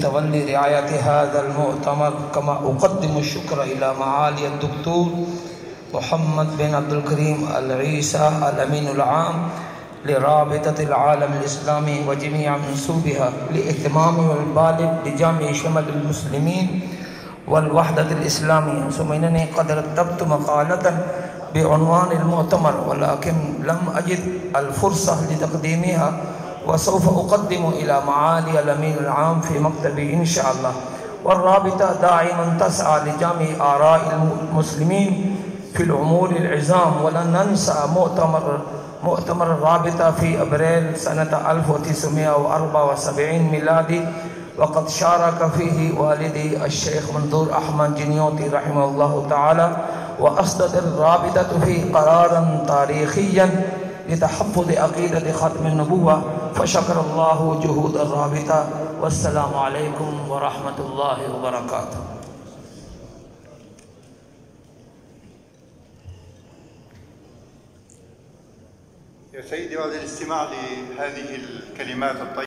بتولي رعاية هذا المؤتمر، كما أقدم الشكر إلى معالي الدكتور محمد بن عبد الكريم العيسى الأمين العام لرابطة العالم الإسلامي وجميع منسوبها لاهتمامه البالغ بجمع شمل المسلمين والوحدة الإسلامية. ثم إنني قد رتبت مقالة بعنوان المؤتمر ولكن لم أجد الفرصة لتقديمها، وسوف أقدم إلى معالي الأمين العام في مكتبي إن شاء الله. والرابطة دائما تسعى لجمع آراء المسلمين في الأمور العظام، ولن ننسى مؤتمر الرابطة في أبريل سنة 1974 ميلادي، وقد شارك فيه والدي الشيخ منظور أحمد جنيوتي رحمه الله تعالى، وأصدرت الرابطة فيه قرارا تاريخيا لتحفظ عقيدة ختم النبوة، فشكر الله جهود الرابطة. والسلام عليكم ورحمة الله وبركاته. يا سيدي، بعد الاستماع لهذه الكلمات الطيبة